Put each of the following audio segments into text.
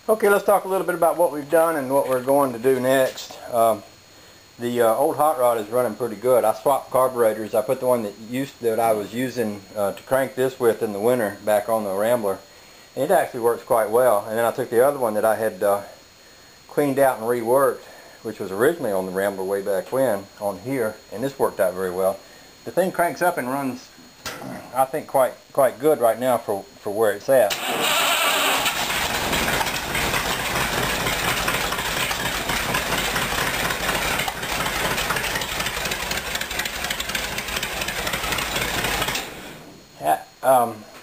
Okay, let's talk a little bit about what we've done and what we're going to do next. The old hot rod is running pretty good. I swapped carburetors. I put the one that I was using to crank this with in the winter back on the Rambler. And it actually works quite well. And then I took the other one that I had cleaned out and reworked, which was originally on the Rambler way back when, on here, and this worked out very well. The thing cranks up and runs, I think, quite good right now for where it's at.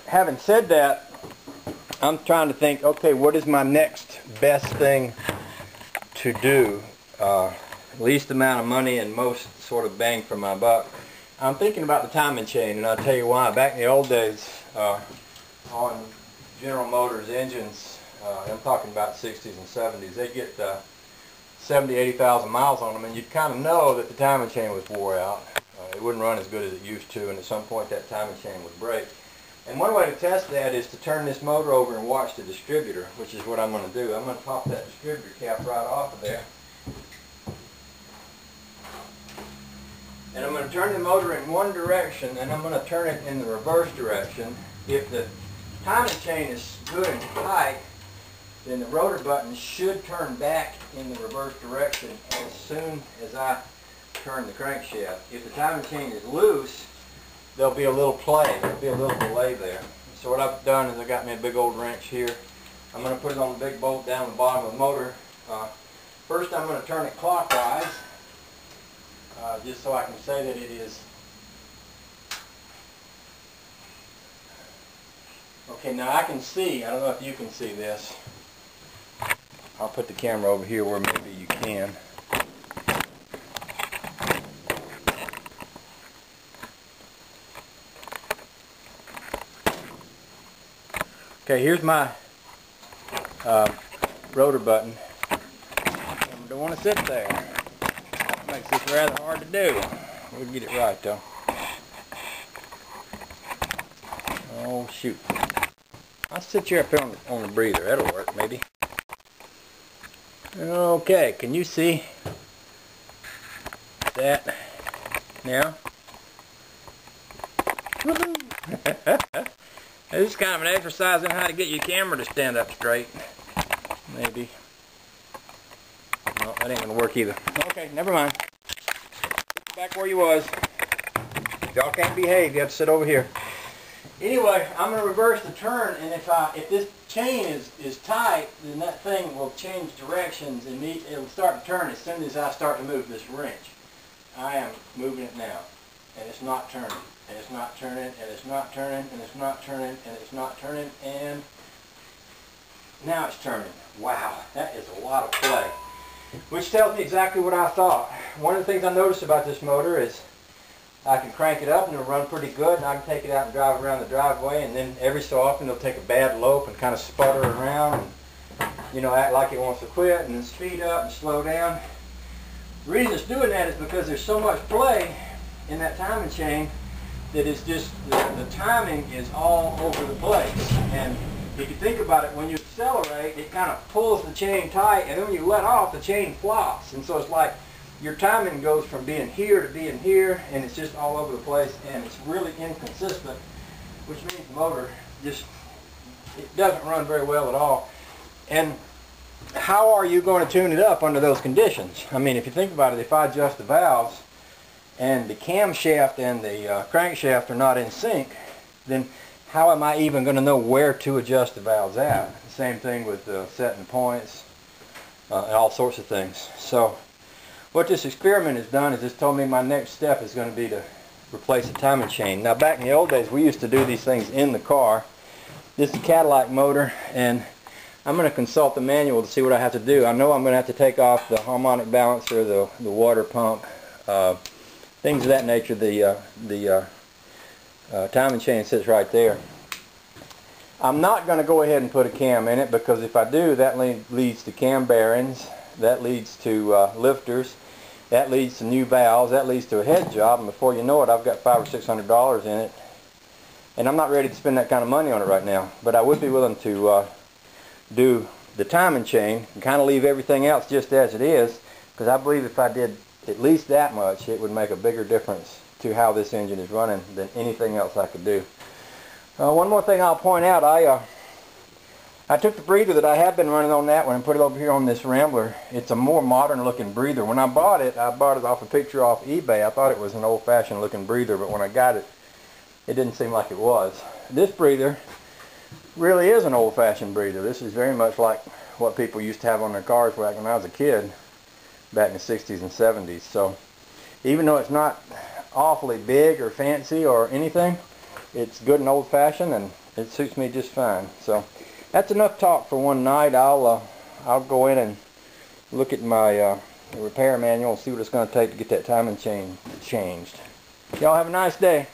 Having said that, I'm trying to think, okay, what is my next best thing to do? Least amount of money and most sort of bang for my buck. I'm thinking about the timing chain, and I'll tell you why. Back in the old days, on General Motors engines, I'm talking about 60s and 70s, they get 70, 80,000 miles on them, and you'd kind of know that the timing chain was wore out. It wouldn't run as good as it used to, and at some point that timing chain would break. And one way to test that is to turn this motor over and watch the distributor, which is what I'm going to do. I'm going to pop that distributor cap right off of there. And I'm going to turn the motor in one direction, and I'm going to turn it in the reverse direction. If the timing chain is good and tight, then the rotor button should turn back in the reverse direction as soon as I turn the crankshaft. If the timing chain is loose, there'll be a little play, there'll be a little delay there. So what I've done is I got me a big old wrench here. I'm going to put it on the big bolt down the bottom of the motor. First I'm going to turn it clockwise, just so I can say that it is. Okay, now I can see, I don't know if you can see this. I'll put the camera over here where maybe you can. Okay, here's my rotor button. I don't want to sit there. It makes this rather hard to do. We'll get it right though. Oh shoot. I'll sit you up here on the breather. That'll work maybe. Okay, can you see that now? This is kind of an exercise in how to get your camera to stand up straight. Maybe. No, that ain't going to work either. Okay, never mind. Back where you was. Y'all can't behave. You have to sit over here. Anyway, I'm going to reverse the turn, and if this chain is tight, then that thing will change directions, and it'll start to turn as soon as I start to move this wrench. I am moving it now, and it's not turning. And it's not turning, and it's not turning, and it's not turning, and it's not turning, and now it's turning. Wow, that is a lot of play. Which tells me exactly what I thought. One of the things I noticed about this motor is I can crank it up and it'll run pretty good, and I can take it out and drive around the driveway, and then every so often it'll take a bad lope and kind of sputter around and, you know, act like it wants to quit, and then speed up and slow down. The reason it's doing that is because there's so much play in that timing chain that it's just, the timing is all over the place. And if you think about it, when you accelerate, it kind of pulls the chain tight, and then when you let off, the chain flops. And so it's like your timing goes from being here to being here, and it's just all over the place, and it's really inconsistent, which means the motor just, it doesn't run very well at all. And how are you going to tune it up under those conditions? I mean, if you think about it, if I adjust the valves, and the camshaft and the crankshaft are not in sync, then how am I even going to know where to adjust the valves at? The same thing with setting points and all sorts of things. So what this experiment has done is it's told me my next step is going to be to replace the timing chain. Now back in the old days we used to do these things in the car. This is a Cadillac motor, and I'm going to consult the manual to see what I have to do. I know I'm going to have to take off the harmonic balancer, the water pump, things of that nature. The timing chain sits right there. I'm not going to go ahead and put a cam in it, because if I do, that leads to cam bearings, that leads to lifters, that leads to new valves, that leads to a head job, and before you know it, I've got $500 or $600 in it. And I'm not ready to spend that kind of money on it right now, but I would be willing to do the timing chain and kind of leave everything else just as it is, because I believe if I did at least that much, it would make a bigger difference to how this engine is running than anything else I could do. One more thing I'll point out, I took the breather that I have been running on that one and put it over here on this Rambler. It's a more modern looking breather. When I bought it off a picture off eBay. I thought it was an old-fashioned looking breather, but when I got it, it didn't seem like it was. This breather really is an old-fashioned breather. This is very much like what people used to have on their cars back when I was a kid, back in the 60s and 70s. So even though it's not awfully big or fancy or anything, it's good and old-fashioned, and it suits me just fine. So that's enough talk for one night. I'll go in and look at my repair manual and see what it's going to take to get that timing chain changed. Y'all have a nice day.